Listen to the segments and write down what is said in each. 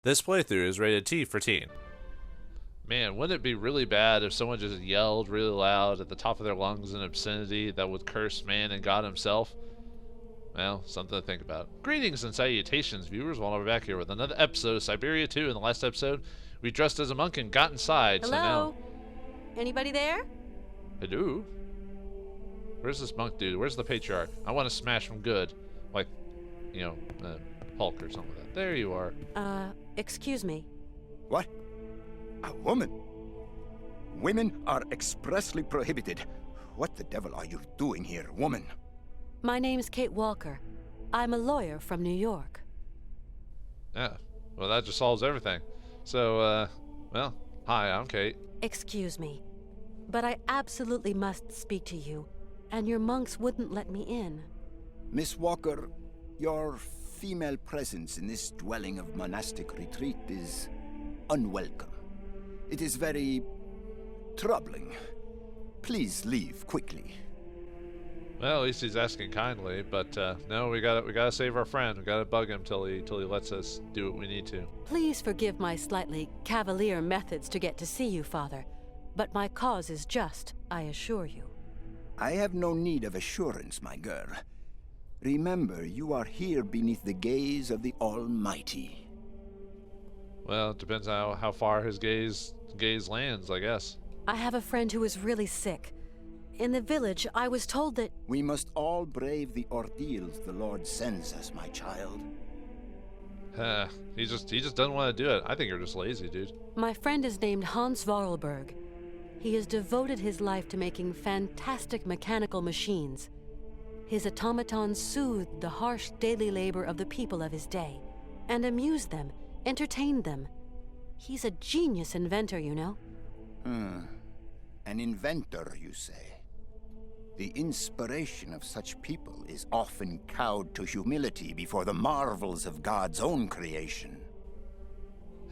This playthrough is rated T for teen. Man, wouldn't it be really bad if someone just yelled really loud at the top of their lungs in obscenity that would curse man and God himself? Well, something to think about. Greetings and salutations, viewers. While we're back here with another episode of Syberia II. In the last episode, we dressed as a monk and got inside. Hello? So now... Anybody there? Hello? Where's this monk dude? Where's the patriarch? I want to smash him good. Like, you know, Hulk or something like that. There you are. Excuse me. What? A woman? Women are expressly prohibited. What the devil are you doing here, woman? My name's Kate Walker. I'm a lawyer from New York. Yeah, well that just solves everything. So, well, hi, I'm Kate. Excuse me, but I absolutely must speak to you, and your monks wouldn't let me in. Miss Walker, your female presence in this dwelling of monastic retreat is unwelcome. It is very troubling. Please leave quickly. Well, at least he's asking kindly, but no, we gotta save our friend. We gotta bug him till he lets us do what we need to. Please forgive my slightly cavalier methods to get to see you, Father, but my cause is just, I assure you. I have no need of assurance, my girl. Remember, you are here beneath the gaze of the Almighty. Well, it depends on how far his gaze lands, I guess. I have a friend who is really sick. In the village, I was told that... We must all brave the ordeals the Lord sends us, my child. He just doesn't want to do it. I think you're just lazy, dude. My friend is named Hans Vorarlberg. He has devoted his life to making fantastic mechanical machines. His automatons soothed the harsh daily labor of the people of his day, and amused them, entertained them. He's a genius inventor, you know. An inventor, you say? The inspiration of such people is often cowed to humility before the marvels of God's own creation.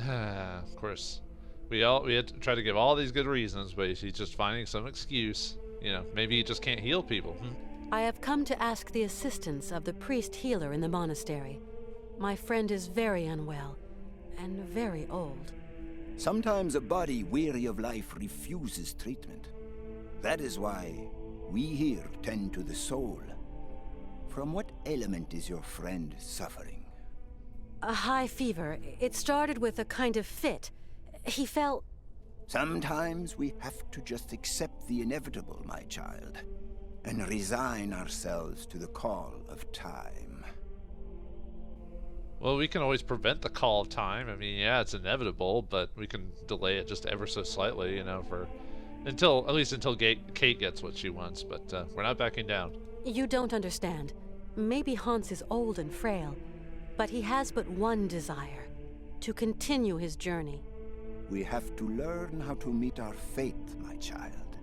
Of course. We had to try to give all these good reasons, but he's just finding some excuse. You know, maybe he just can't heal people. I have come to ask the assistance of the priest healer in the monastery. My friend is very unwell, and very old. Sometimes a body weary of life refuses treatment. That is why we here tend to the soul. From what ailment is your friend suffering? A high fever. It started with a kind of fit. He fell... Sometimes we have to just accept the inevitable, my child, and resign ourselves to the call of time. Well, we can always prevent the call of time. I mean, yeah, it's inevitable, but we can delay it just ever so slightly, you know, at least until Kate gets what she wants, but we're not backing down. You don't understand. Maybe Hans is old and frail, but he has but one desire: to continue his journey. We have to learn how to meet our fate, my child.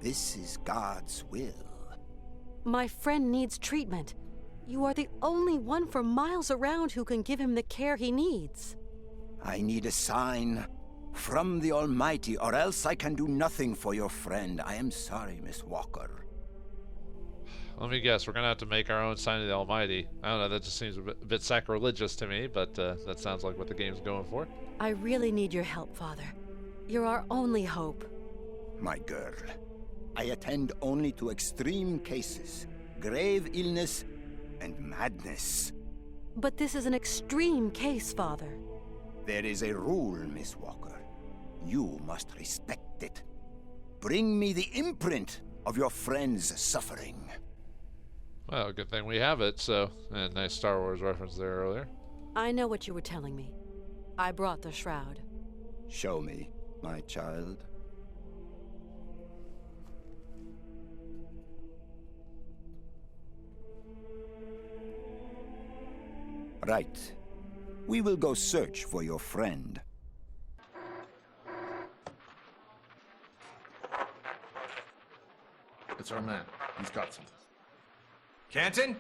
This is God's will. My friend needs treatment. You are the only one for miles around who can give him the care he needs. I need a sign from the Almighty, or else I can do nothing for your friend. I am sorry, Miss Walker. Let me guess, we're gonna have to make our own sign of the Almighty. I don't know, that just seems a bit sacrilegious to me, but that sounds like what the game's going for. I really need your help, Father. You're our only hope. My girl, I attend only to extreme cases, grave illness, and madness. But this is an extreme case, Father. There is a rule, Miss Walker. You must respect it. Bring me the imprint of your friend's suffering. Well, good thing we have it, so... And nice Star Wars reference there earlier. I know what you were telling me. I brought the shroud. Show me, my child. Right. We will go search for your friend. It's our man. He's got something. Canton?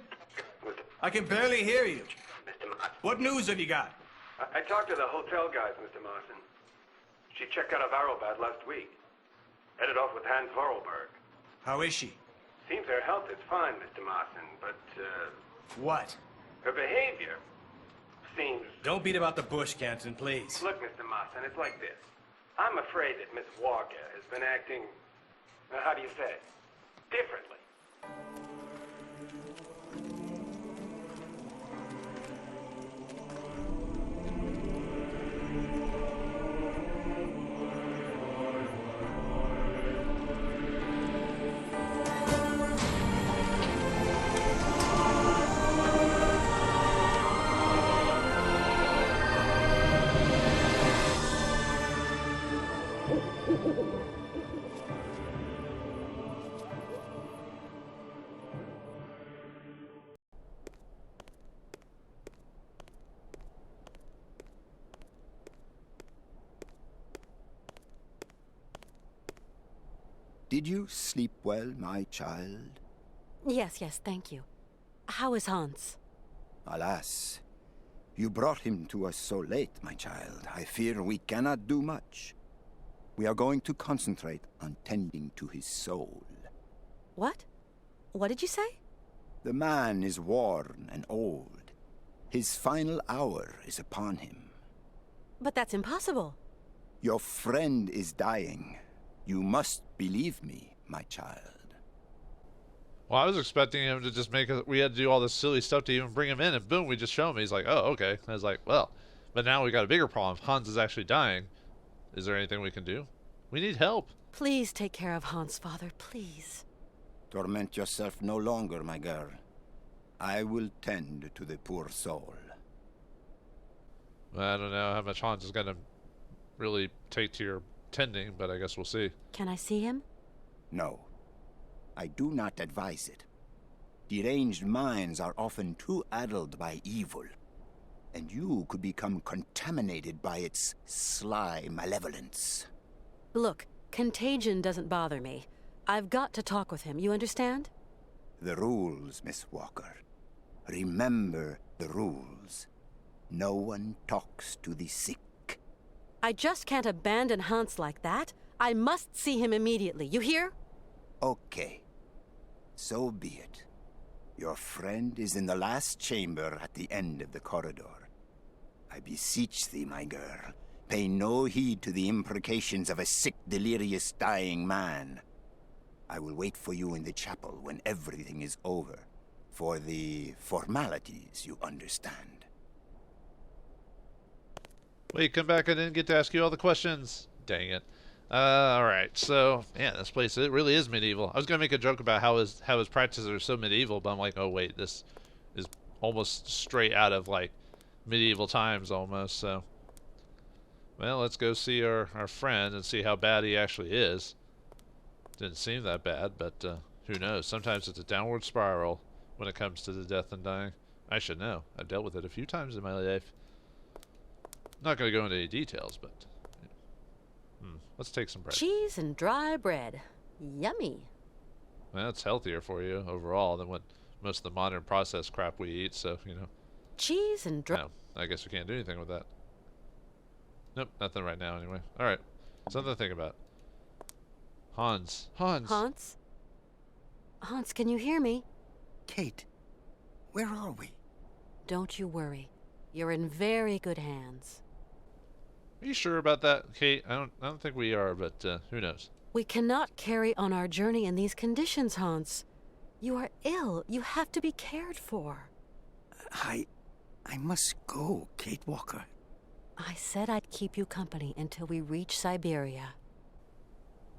I can barely hear you. Mr. Martin. What news have you got? I talked to the hotel guys, Mr. Martin. She checked out of Arrowbat last week. Headed off with Hans Vorarlberg. How is she? Seems her health is fine, Mr. Martin, but, What? her behavior. seems... Don't beat about the bush, Canton, please. Look, Mr. Marston, it's like this. I'm afraid that Miss Walker has been acting... how do you say? Differently. Did you sleep well, my child? Yes, thank you. How is Hans? Alas, you brought him to us so late, my child. I fear we cannot do much. We are going to concentrate on tending to his soul. What? What did you say? The man is worn and old. His final hour is upon him. But that's impossible. Your friend is dying. You must believe me, my child. Well, I was expecting him to just make we had to do all this silly stuff to even bring him in, and boom, we just show him. He's like, oh, okay. I was like, well, but now we got a bigger problem. Hans is actually dying. Is there anything we can do? We need help. Please take care of Hans, Father, please. Torment yourself no longer, my girl. I will tend to the poor soul. I don't know how much Hans is going to really take to your tending, but I guess we'll see. Can I see him? No. I do not advise it. Deranged minds are often too addled by evil, and you could become contaminated by its sly malevolence. Look, contagion doesn't bother me. I've got to talk with him, you understand? The rules, Miss Walker. Remember the rules. No one talks to the sick. I just can't abandon Hans like that. I must see him immediately, you hear? Okay. So be it. Your friend is in the last chamber at the end of the corridor. I beseech thee, my girl, pay no heed to the imprecations of a sick, delirious, dying man. I will wait for you in the chapel when everything is over. For the formalities, you understand. Wait, come back. I didn't get to ask you all the questions. Dang it. Alright, so, man, this place, it really is medieval. I was going to make a joke about how his practices are so medieval, but I'm like, oh wait, this is almost straight out of, like, medieval times almost, so. Well, let's go see our friend and see how bad he actually is. Didn't seem that bad, but who knows. Sometimes it's a downward spiral when it comes to the death and dying. I should know. I've dealt with it a few times in my life. Not going to go into any details, but let's take some bread. Cheese and dry bread. Yummy. Well, that's healthier for you overall than what most of the modern processed crap we eat, so, you know. Cheese and dry... No, I guess we can't do anything with that. Nope, nothing right now anyway. Alright, something to think about. Hans. Hans? Hans, can you hear me? Kate, where are we? Don't you worry. You're in very good hands. Are you sure about that, Kate? I don't think we are, but who knows? We cannot carry on our journey in these conditions, Hans. You are ill. You have to be cared for. I must go, Kate Walker. I said I'd keep you company until we reach Syberia.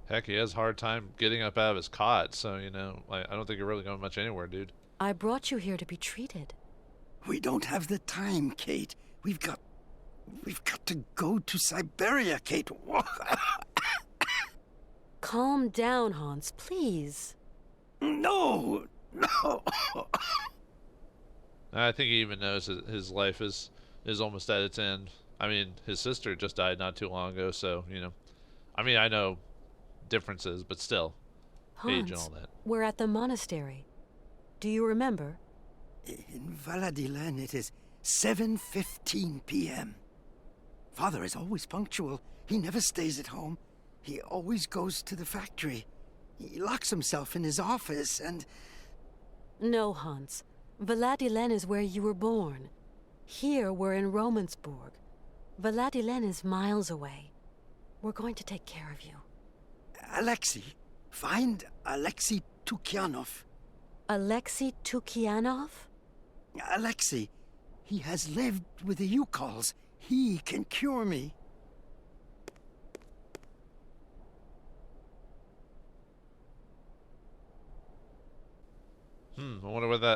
Heck, he has a hard time getting up out of his cot, so, you know, I don't think you're really going much anywhere, dude. I brought you here to be treated. We don't have the time, Kate. We've got to go to Syberia, Kate. Calm down, Hans, please. No. I think he even knows that his life is almost at its end. I mean, his sister just died not too long ago, so, you know. I mean, I know differences, but still. Age and all Hans, that. we're at the monastery. Do you remember? In Vauldemare, it is 7:15 p.m. Father is always punctual. He never stays at home. He always goes to the factory. He locks himself in his office and... No, Hans. Vauldemare is where you were born. Here we're in Romansburg. Valadilen is miles away. We're going to take care of you. Alexei. Find Alexei Tukyanov. Alexei Tukyanov? Alexei. He has lived with the Ukals. He can cure me. I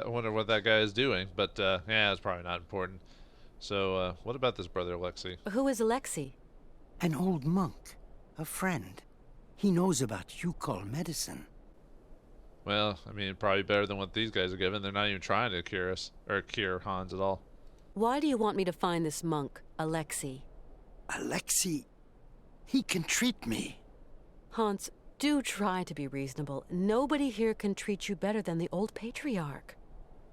wonder what that guy is doing, but yeah, it's probably not important. So, what about this brother Alexei? Who is Alexei? An old monk. A friend. He knows about Ukal medicine. Well, I mean, probably better than what these guys are giving. They're not even trying to cure us, or cure Hans at all. Why do you want me to find this monk, Alexei? Alexei, he can treat me. Hans, do try to be reasonable. Nobody here can treat you better than the old patriarch.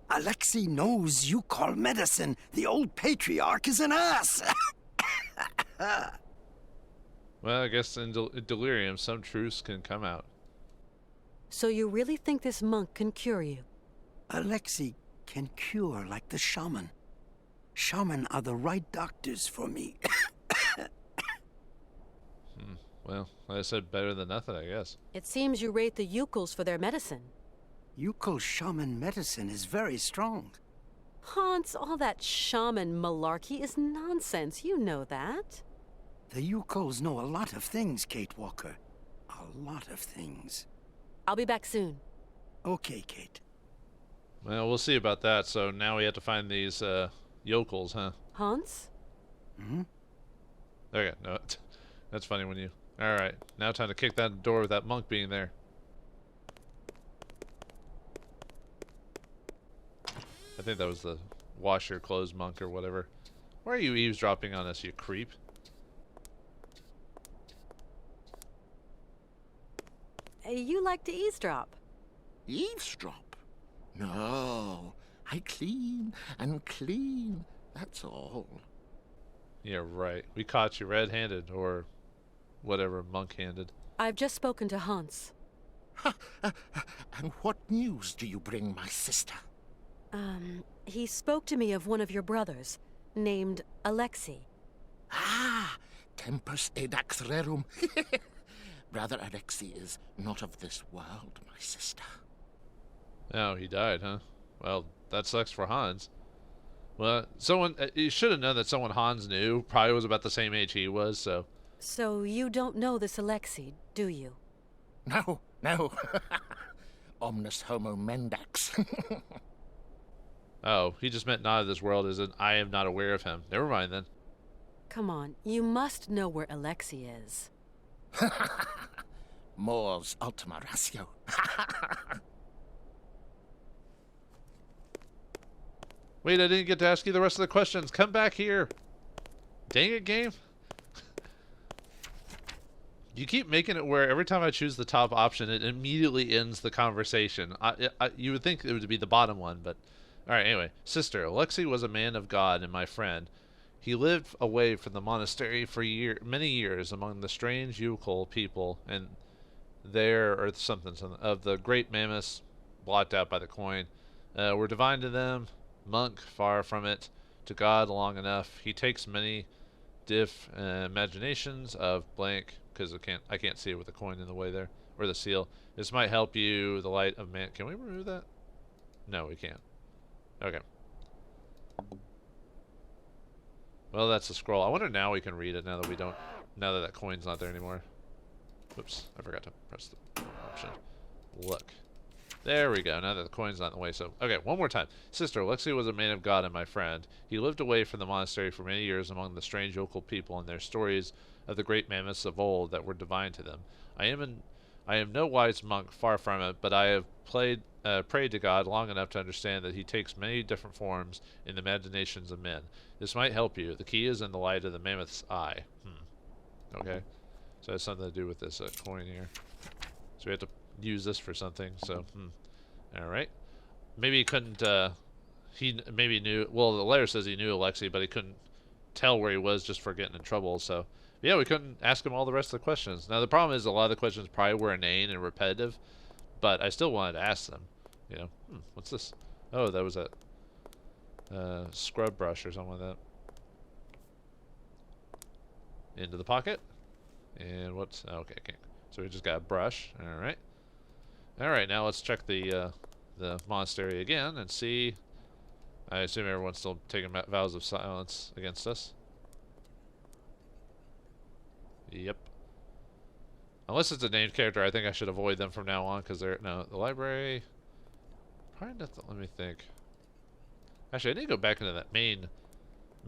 Alexei knows Ukal medicine. The old patriarch is an ass. Well, I guess in delirium, some truths can come out. So you really think this monk can cure you? Alexei can cure like the shaman. Shaman are the right doctors for me. Well, like I said, better than nothing, I guess. It seems you rate the Ukals for their medicine. Ukal shaman medicine is very strong. Hans, all that shaman malarkey is nonsense. You know that. The Ukals know a lot of things, Kate Walker. A lot of things. I'll be back soon. Okay, Kate. Well, we'll see about that. So now we have to find these yokels, huh? Hans? Okay, no, that's funny when you... Alright, now time to kick that door with that monk being there. I think that was the wash your clothes monk or whatever. Why are you eavesdropping on us, you creep? You like to eavesdrop. Eavesdrop? No, I clean and clean, that's all. Yeah, right. We caught you red-handed, or whatever, monk-handed. I've just spoken to Hans. And what news do you bring, my sister? He spoke to me of one of your brothers, named Alexei. Ah, tempus edax rerum. Brother Alexei is not of this world, my sister. Oh, he died, huh? Well, that sucks for Hans. Well, you should have known that someone Hans knew probably was about the same age he was, so... So you don't know this Alexei, do you? No, no. Omnis homo mendax. Oh, he just meant not of this world, as in I am not aware of him. Never mind, then. Come on, you must know where Alexei is. Mors ultima ratio. Wait, I didn't get to ask you the rest of the questions. Come back here. Dang it, game. You keep making it where every time I choose the top option, it immediately ends the conversation. You would think it would be the bottom one, but... Alright, anyway. Sister, Alexei was a man of God and my friend. He lived away from the monastery for many years among the strange Ukal people, and there, or something, of the great mammoths blocked out by the coin, were divine to them, monk far from it, to God long enough. He takes many imaginations of blank, because I can't see it with the coin in the way there, or the seal. This might help you, the light of man. Can we remove that? No, we can't. Okay. Well, that's a scroll. I wonder now we can read it now that that coin's not there anymore. Whoops, I forgot to press the option. Look. There we go, now that the coin's not in the way. So, okay, one more time. Sister, Alexei was a man of God and my friend. He lived away from the monastery for many years among the strange Ukal people and their stories of the great mammoths of old that were divine to them. I am no wise monk, far from it, but I have prayed to God long enough to understand that he takes many different forms in the imaginations of men. This might help you. The key is in the light of the mammoth's eye. Okay. So it has something to do with this coin here. So we have to use this for something, so, Alright. Maybe he couldn't, he maybe knew, well, the letter says he knew Alexei, but he couldn't tell where he was just for getting in trouble, so... Yeah, we couldn't ask him all the rest of the questions. Now, the problem is a lot of the questions probably were inane and repetitive, but I still wanted to ask them. You know, what's this? Oh, that was that. scrub brush or something like that. Into the pocket. And what's... Okay, okay. So we just got a brush. Alright. Alright, now let's check the monastery again and see... I assume everyone's still taking vows of silence against us. Yep. Unless it's a named character, I think I should avoid them from now on, because they're... No, the library... Probably not the... Let me think. Actually, I need to go back into that main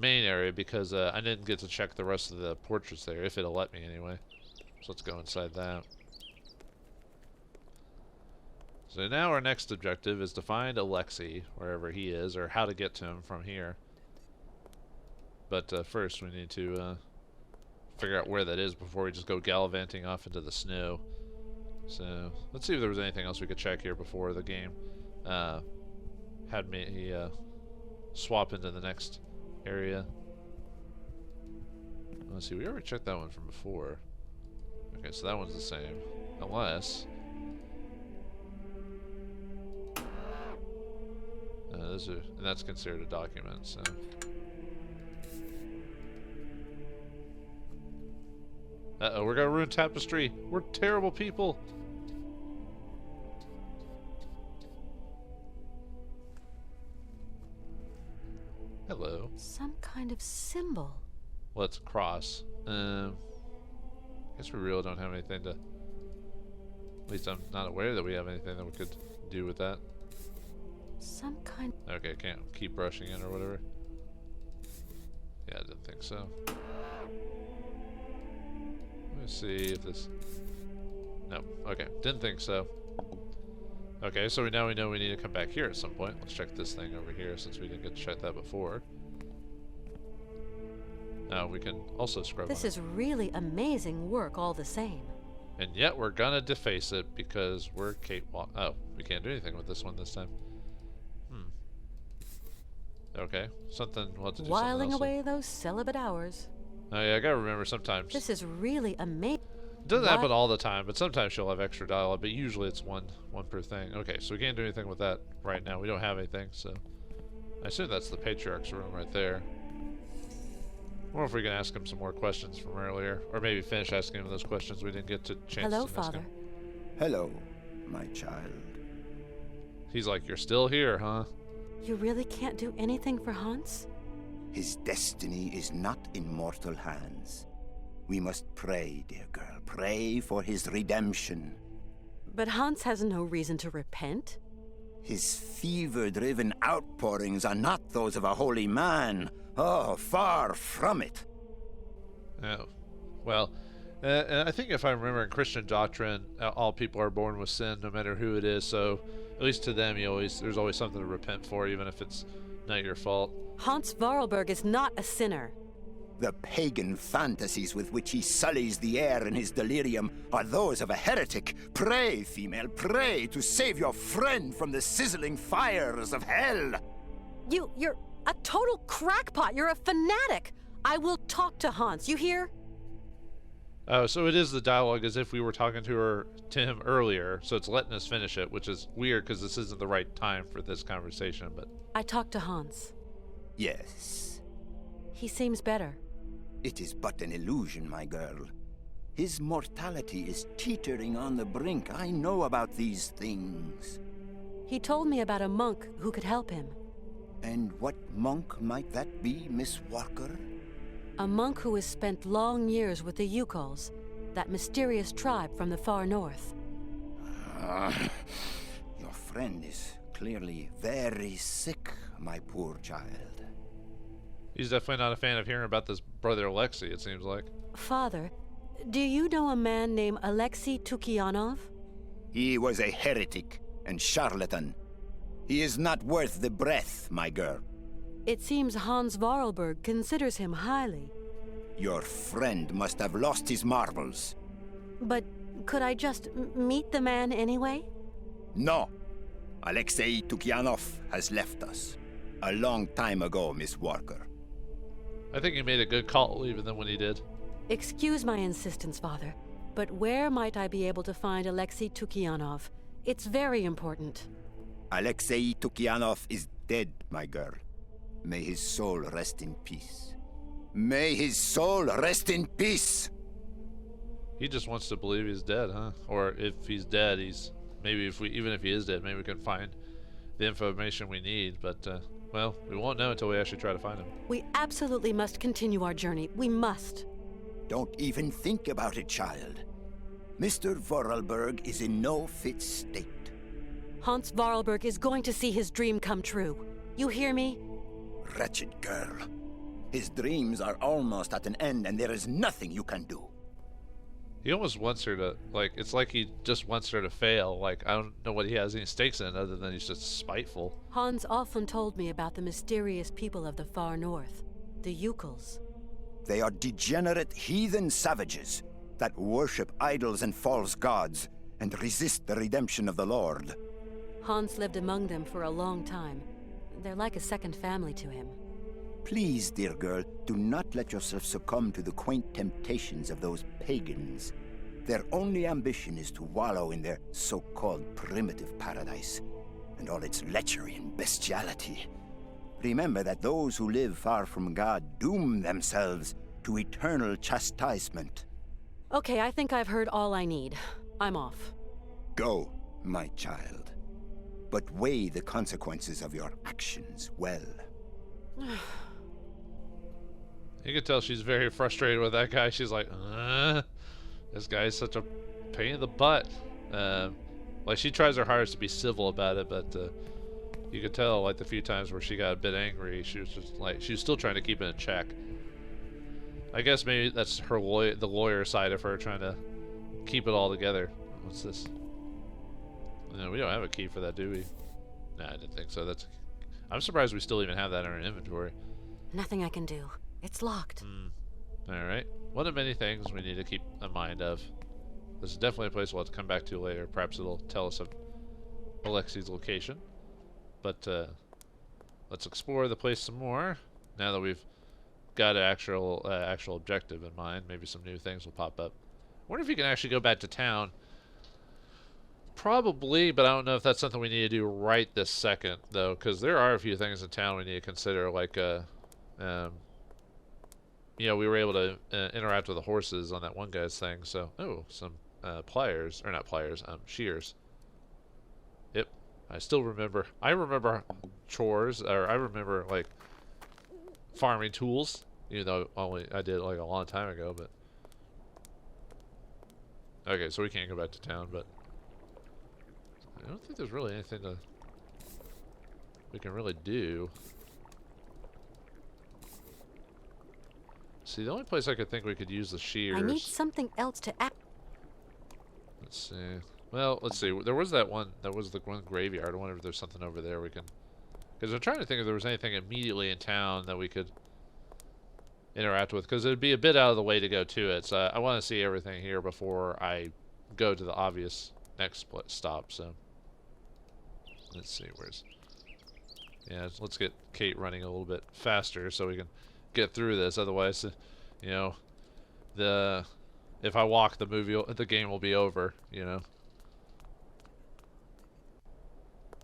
area, because I didn't get to check the rest of the portraits there, if it'll let me anyway. So let's go inside that. So now our next objective is to find Alexei, wherever he is, or how to get to him from here. But first we need to figure out where that is before we just go gallivanting off into the snow. So let's see if there was anything else we could check here before the game had me swap into the next area. Let's see, we already checked that one from before. Okay, so that one's the same. Unless... and that's considered a document, so... Uh-oh, we're gonna ruin tapestry. We're terrible people. Hello. Some kind of symbol. Let's cross. Guess we really don't have anything to... At least I'm not aware that we have anything that we could do with that. Some kind... Okay, can't keep brushing it or whatever. Yeah, I didn't think so. Let me see if this... No, okay, didn't think so. Okay, so now we know we need to come back here at some point. Let's check this thing over here since we didn't get to check that before. Now we can also scrub This on is really amazing work all the same. it. And yet we're gonna deface it because we're cakewalk. Oh, we can't do anything with this one this time. Okay, something. We'll have to do Whiling something else. away those celibate hours. Oh yeah, I gotta remember sometimes. This is really amazing. It doesn't happen all the time, but sometimes she'll have extra dialogue, but usually it's one per thing. Okay, so we can't do anything with that right now. We don't have anything, so I assume that's the Patriarch's room right there. I wonder if we can ask him some more questions from earlier, or maybe finish asking him those questions we didn't get to chance Hello, to ask Father. him. Hello, my child. He's like, "You're still here, huh?" You really can't do anything for Hans? His destiny is not in mortal hands. We must pray, dear girl. Pray for his redemption. But Hans has no reason to repent. His fever-driven outpourings are not those of a holy man. Oh, far from it. Oh, well, and I think if I remember in Christian doctrine, all people are born with sin, no matter who it is. So, at least to them, there's always something to repent for, even if it's not your fault. Hans Vorarlberg is not a sinner. The pagan fantasies with which he sullies the air in his delirium are those of a heretic. Pray, female, pray to save your friend from the sizzling fires of hell. You're a total crackpot. You're a fanatic. I will talk to Hans. You hear? Oh, so it is the dialogue as if we were talking to him earlier, so it's letting us finish it, which is weird because this isn't the right time for this conversation, but... I talked to Hans. Yes. He seems better. It is but an illusion, my girl. His mortality is teetering on the brink. I know about these things. He told me about a monk who could help him. And what monk might that be, Miss Walker? A monk who has spent long years with the Yukols, that mysterious tribe from the far north. Your friend is clearly very sick, my poor child. He's definitely not a fan of hearing about this brother Alexei, it seems like. Father, do you know a man named Alexei Tukianov? He was a heretic and charlatan. He is not worth the breath, my girl. It seems Hans Vorarlberg considers him highly. Your friend must have lost his marbles. But could I just meet the man anyway? No. Alexei Tukianov has left us. A long time ago, Miss Walker. I think he made a good call leaving them when he did. Excuse my insistence, Father, but where might I be able to find Alexei Tukianov? It's very important. Alexei Tukianov is dead, my girl. May his soul rest in peace. May his soul rest in peace! He just wants to believe he's dead, huh? Or if he's dead, he's... Maybe if we... Even if he is dead, maybe we can find the information we need. But, well, we won't know until we actually try to find him. We absolutely must continue our journey. We must. Don't even think about it, child. Mr. Vorarlberg is in no fit state. Hans Vorarlberg is going to see his dream come true. You hear me? Wretched girl. His dreams are almost at an end, and there is nothing you can do. He almost wants her to, like, it's like he just wants her to fail. Like, I don't know what he has any stakes in other than he's just spiteful. Hans often told me about the mysterious people of the far north, the Ukals. They are degenerate heathen savages that worship idols and false gods and resist the redemption of the Lord. Hans lived among them for a long time. They're like a second family to him. Please, dear girl, do not let yourself succumb to the quaint temptations of those pagans. Their only ambition is to wallow in their so-called primitive paradise, and all its lechery and bestiality. Remember that those who live far from God doom themselves to eternal chastisement. Okay, I think I've heard all I need. I'm off. Go, my child. But weigh the consequences of your actions well. You can tell she's very frustrated with that guy. She's like, this guy is such a pain in the butt. Like, she tries her hardest to be civil about it, but you could tell, like, the few times where she got a bit angry, she was just like, she was still trying to keep it in check. I guess maybe that's her the lawyer side of her trying to keep it all together. What's this? No, we don't have a key for that, do we? Nah, I didn't think so. I'm surprised we still even have that in our inventory. Nothing I can do. It's locked. Alright. One of many things we need to keep in mind of. This is definitely a place we'll have to come back to later. Perhaps it'll tell us of Alexei's location. But let's explore the place some more. Now that we've got an actual objective in mind, maybe some new things will pop up. I wonder if you can actually go back to town. Probably, but I don't know if that's something we need to do right this second, though, because there are a few things in town we need to consider, like, you know, we were able to interact with the horses on that one guy's thing, so, oh, some pliers, or not pliers, shears. Yep, I still remember, I remember chores, or I remember, like, farming tools, even though I did it, like, a long time ago, but, okay, so we can't go back to town, but I don't think there's really anything we can really do. See, the only place I could think we could use the shears. I need something else to act. Let's see. Well, let's see. There was that one. That was the one graveyard. I wonder if there's something over there we can. Because I'm trying to think if there was anything immediately in town that we could interact with. Because it'd be a bit out of the way to go to it. So I want to see everything here before I go to the obvious next stop. So let's see. Yeah, let's get Kate running a little bit faster so we can get through this. Otherwise, you know, if I walk, the game will be over, you know.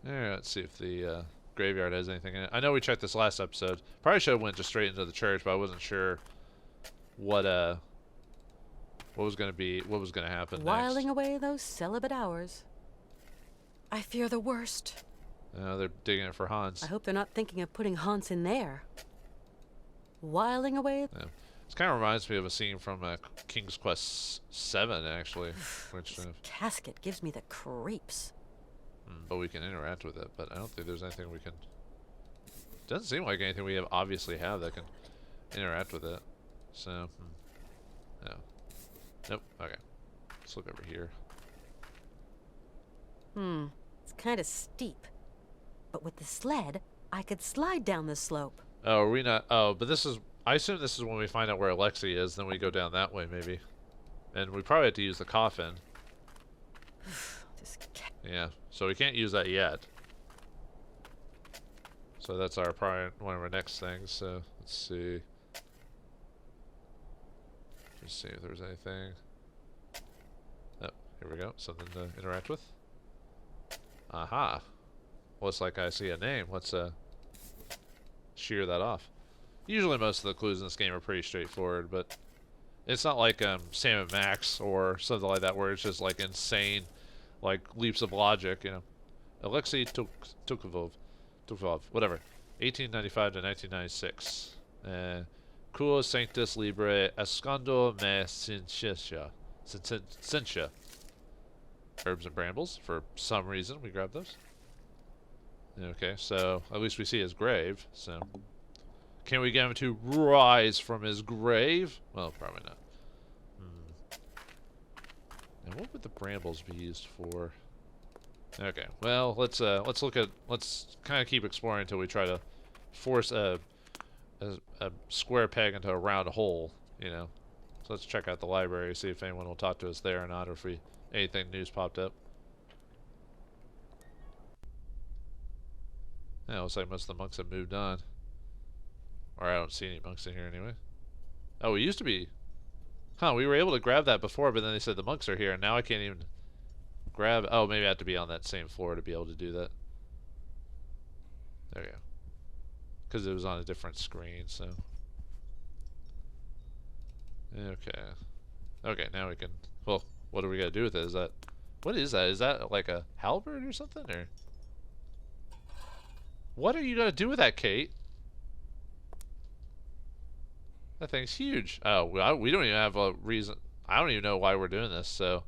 Alright, let's see if the graveyard has anything in it. I know we checked this last episode. Probably should have went just straight into the church, but I wasn't sure what was gonna happen Whiling next. away those celibate hours. I fear the worst. They're digging it for Hans. I hope they're not thinking of putting Hans in there. Whiling away. Yeah. This kind of reminds me of a scene from King's Quest VII, actually. Which casket gives me the creeps. But we can interact with it. But I don't think there's anything we can. Doesn't seem like anything we obviously have that can interact with it. So, no. Nope. Okay. Let's look over here. It's kind of steep. But with the sled, I could slide down the slope. Oh, are we not? Oh, but this is. I assume this is when we find out where Alexei is. Then we go down that way, maybe. And we probably have to use the coffin. Yeah. So we can't use that yet. So that's our probably one of our next things. So let's see. Let's see if there's anything. Oh, here we go. Something to interact with. Aha. Well, it's like I see a name. Let's shear that off. Usually most of the clues in this game are pretty straightforward, but it's not like Sam & Max or something like that where it's just like insane, like leaps of logic, you know. Alexei Tukovov, whatever, 1895 to 1996. Quo Sanctus Libre Escondo me Sentia. Herbs and brambles. For some reason, we grabbed those. Okay, so at least we see his grave. So, can we get him to rise from his grave? Well, probably not. And what would the brambles be used for? Okay, well, let's kind of keep exploring until we try to force a square peg into a round hole, you know. So let's check out the library, see if anyone will talk to us there or not, or if anything new's popped up. Yeah, it looks like most of the monks have moved on. Or I don't see any monks in here anyway. Oh, we used to be. Huh, we were able to grab that before, but then they said the monks are here, and now I can't even grab. Oh, maybe I have to be on that same floor to be able to do that. There we go. Because it was on a different screen, so. Okay. Okay, now we can. Well, what do we gotta do with it? Is that. What is that? Is that like a halberd or something? Or. What are you gonna do with that, Kate? That thing's huge. Oh, we don't even have a reason. I don't even know why we're doing this, so.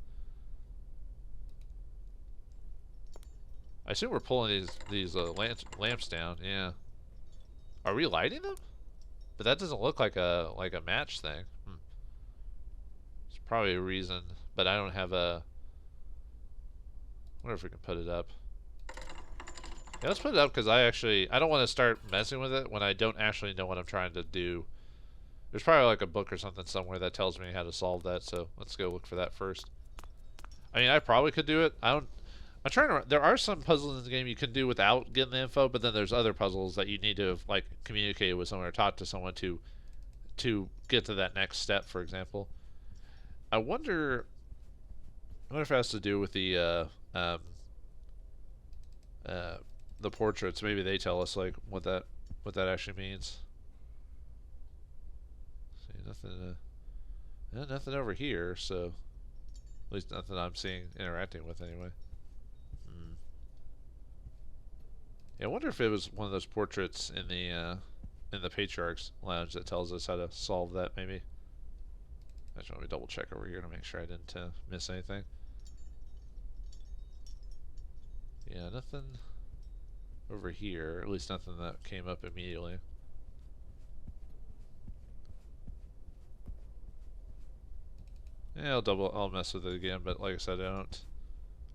I assume we're pulling these lamps down. Yeah. Are we lighting them? But that doesn't look like a match thing. It's probably a reason, but I don't have a. I wonder if we can put it up. Yeah, let's put it up because I don't want to start messing with it when I don't actually know what I'm trying to do. There's probably like a book or something somewhere that tells me how to solve that, so let's go look for that first. I mean, I probably could do it. I'm trying to. There are some puzzles in the game you can do without getting the info, but then there's other puzzles that you need to like communicate with someone or talk to someone to get to that next step. For example, I wonder if it has to do with the portraits. Maybe they tell us like what that actually means. See, nothing over here. So at least nothing I'm seeing interacting with anyway. Yeah, I wonder if it was one of those portraits in the Patriarch's Lounge that tells us how to solve that, maybe. Actually, let me double check over here to make sure I didn't miss anything. Yeah, nothing over here. At least nothing that came up immediately. Yeah, I'll mess with it again, but like I said, I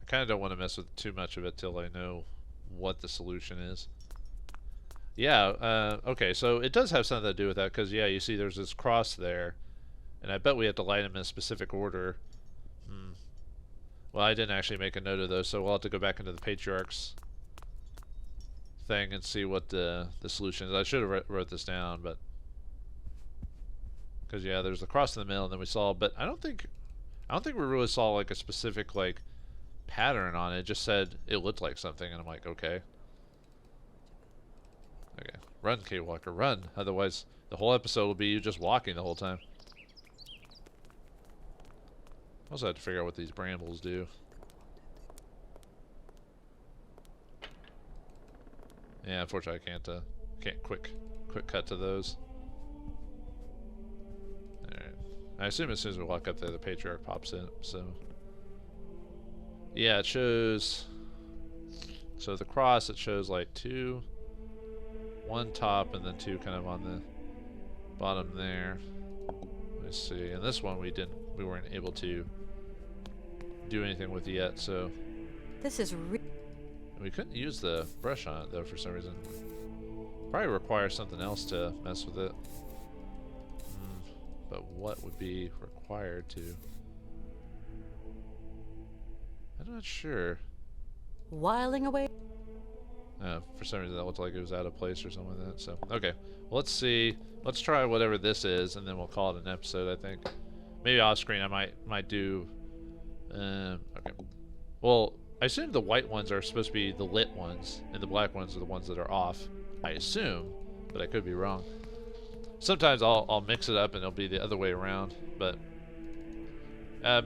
kind of don't want to mess with too much of it till I know what the solution is. Yeah, okay, so it does have something to do with that, because, yeah, you see there's this cross there, and I bet we have to light them in a specific order. Well, I didn't actually make a note of those, so we'll have to go back into the Patriarch's thing and see what the solution is. I should have wrote this down, but... Because, yeah, there's the cross in the middle, and then we saw, but I don't think we really saw, like, a specific, like, pattern on it. It just said it looked like something, and I'm like, okay. Okay, run, Kate Walker, run. Otherwise, the whole episode will be you just walking the whole time. Also have to figure out what these brambles do. Yeah, unfortunately, I can't quick cut to those. All right. I assume as soon as we walk up there, the Patriarch pops in. So. Yeah, it shows. So the cross, it shows like two, one top, and then two kind of on the bottom there. Let's see. And this one we weren't able to do anything with yet. So This is we couldn't use the brush on it though for some reason. Probably requires something else to mess with it. But what would be required to? I'm not sure. whiling away. For some reason that looked like it was out of place or something like that. So, okay. Well, let's see. Let's try whatever this is, and then we'll call it an episode, I think. Maybe off screen I might do... okay. Well, I assume the white ones are supposed to be the lit ones, and the black ones are the ones that are off. I assume. but I could be wrong. Sometimes I'll mix it up and it'll be the other way around, but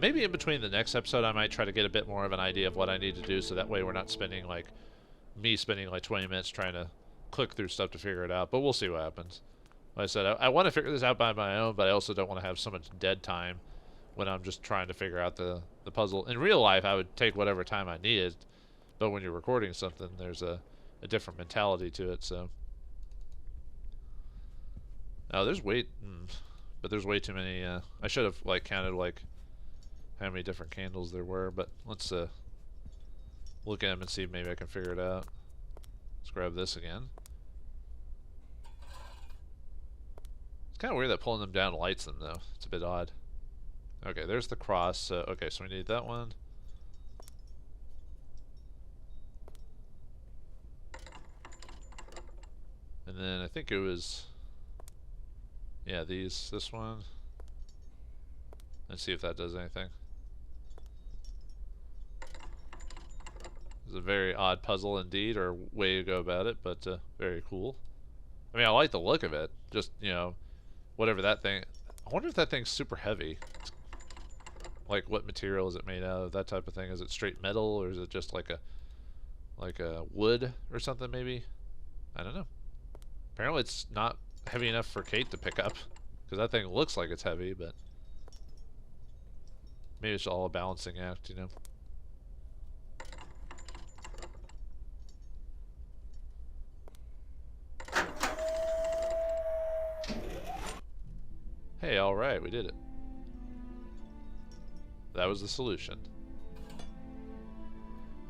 maybe in between the next episode I might try to get a bit more of an idea of what I need to do, so that way we're not spending like 20 minutes trying to click through stuff to figure it out, but we'll see what happens. Like I said, I want to figure this out by my own, but I also don't want to have so much dead time when I'm just trying to figure out the puzzle. In real life, I would take whatever time I needed, but when you're recording something, there's a different mentality to it, so. Oh, there's but there's way too many, I should have, like, counted, like, how many different candles there were, but let's, look at them and see if maybe I can figure it out. Let's grab this again. It's kind of weird that pulling them down lights them, though. It's a bit odd. Okay, there's the cross. Okay, so we need that one. And then I think it was... Yeah, this one. Let's see if that does anything. It's a very odd puzzle indeed, or way to go about it, but very cool. I mean, I like the look of it. Just, you know, whatever that thing... I wonder if that thing's super heavy. Like, what material is it made out of? That type of thing. Is it straight metal, or is it just like a wood or something, maybe? I don't know. Apparently it's not heavy enough for Kate to pick up, because that thing looks like it's heavy, but maybe it's all a balancing act, you know. Hey, alright, we did it. That was the solution.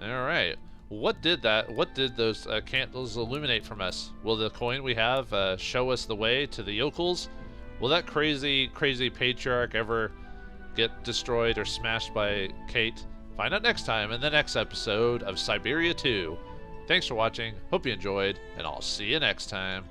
Alright. What did those candles illuminate from us? Will the coin we have show us the way to the yokels? Will that crazy patriarch ever get destroyed or smashed by Kate? Find out next time in the next episode of Syberia II. Thanks for watching, hope you enjoyed, and I'll see you next time.